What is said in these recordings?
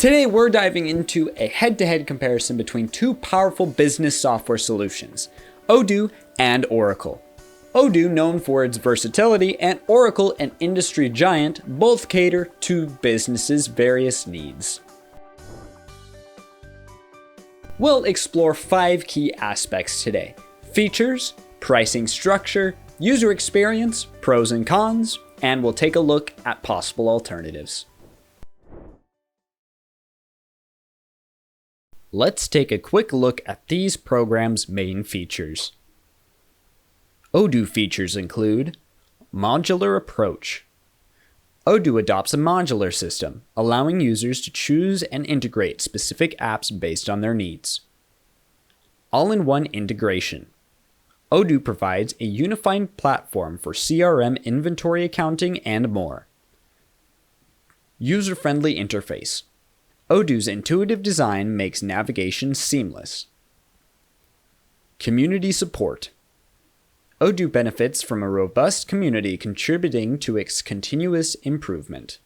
Today we're diving into a head-to-head comparison between two powerful business software solutions, Odoo and Oracle. Odoo, known for its versatility, and Oracle, an industry giant, both cater to businesses' various needs. We'll explore 5 key aspects today: features, pricing structure, user experience, pros and cons, and we'll take a look at possible alternatives. Let's take a quick look at these programs' main features. Odoo features include modular approach. Odoo adopts a modular system, allowing users to choose and integrate specific apps based on their needs. All-in-one integration. Odoo provides a unified platform for CRM, inventory accounting, and more. User-friendly interface. Odoo's intuitive design makes navigation seamless. Community support. Odoo benefits from a robust community contributing to its continuous improvement.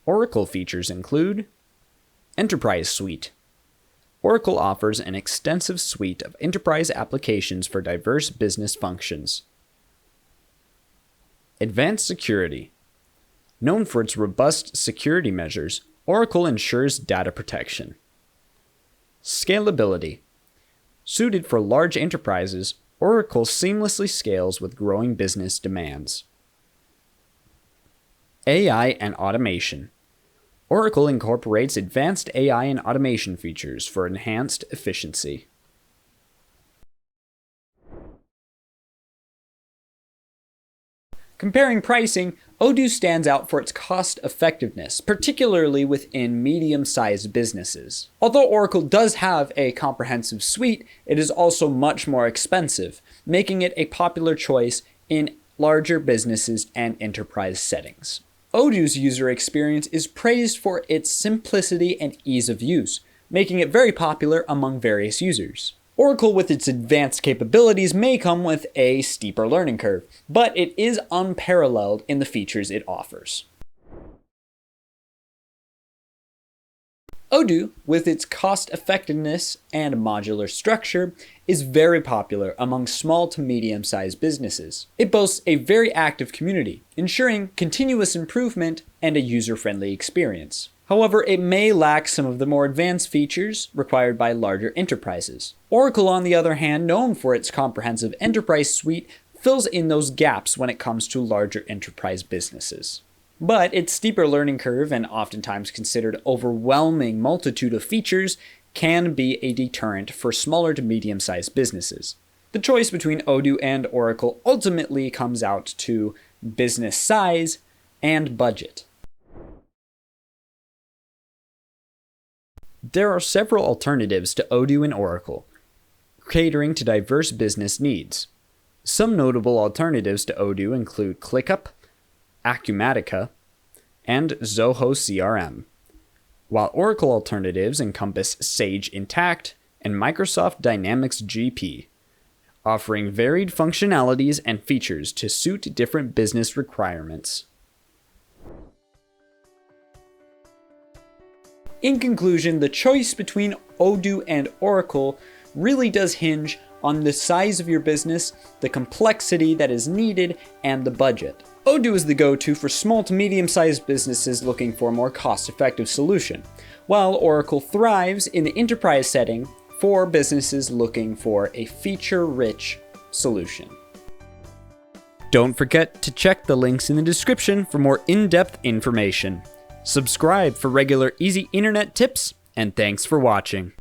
Oracle features include Enterprise Suite. Oracle offers an extensive suite of enterprise applications for diverse business functions. Advanced Security. Known for its robust security measures, Oracle ensures data protection. Scalability. Suited for large enterprises, Oracle seamlessly scales with growing business demands. AI and automation. Oracle incorporates advanced AI and automation features for enhanced efficiency. Comparing pricing, Odoo stands out for its cost effectiveness, particularly within medium-sized businesses. Although Oracle does have a comprehensive suite, it is also much more expensive, making it a popular choice in larger businesses and enterprise settings. Odoo's user experience is praised for its simplicity and ease of use, making it very popular among various users. Oracle, with its advanced capabilities, may come with a steeper learning curve, but it is unparalleled in the features it offers. Odoo, with its cost-effectiveness and modular structure, is very popular among small to medium-sized businesses. It boasts a very active community, ensuring continuous improvement and a user-friendly experience. However, it may lack some of the more advanced features required by larger enterprises. Oracle, on the other hand, known for its comprehensive enterprise suite, fills in those gaps when it comes to larger enterprise businesses. But its steeper learning curve and oftentimes considered overwhelming multitude of features can be a deterrent for smaller to medium-sized businesses. The choice between Odoo and Oracle ultimately comes out to business size and budget. There are several alternatives to Odoo and Oracle, catering to diverse business needs. Some notable alternatives to Odoo include ClickUp, Acumatica, and Zoho CRM, while Oracle alternatives encompass Sage Intacct and Microsoft Dynamics GP, offering varied functionalities and features to suit different business requirements. In conclusion, the choice between Odoo and Oracle really does hinge on the size of your business, the complexity that is needed, and the budget. Odoo is the go-to for small to medium-sized businesses looking for a more cost-effective solution, while Oracle thrives in the enterprise setting for businesses looking for a feature-rich solution. Don't forget to check the links in the description for more in-depth information. Subscribe for regular Easy Internet tips, and thanks for watching.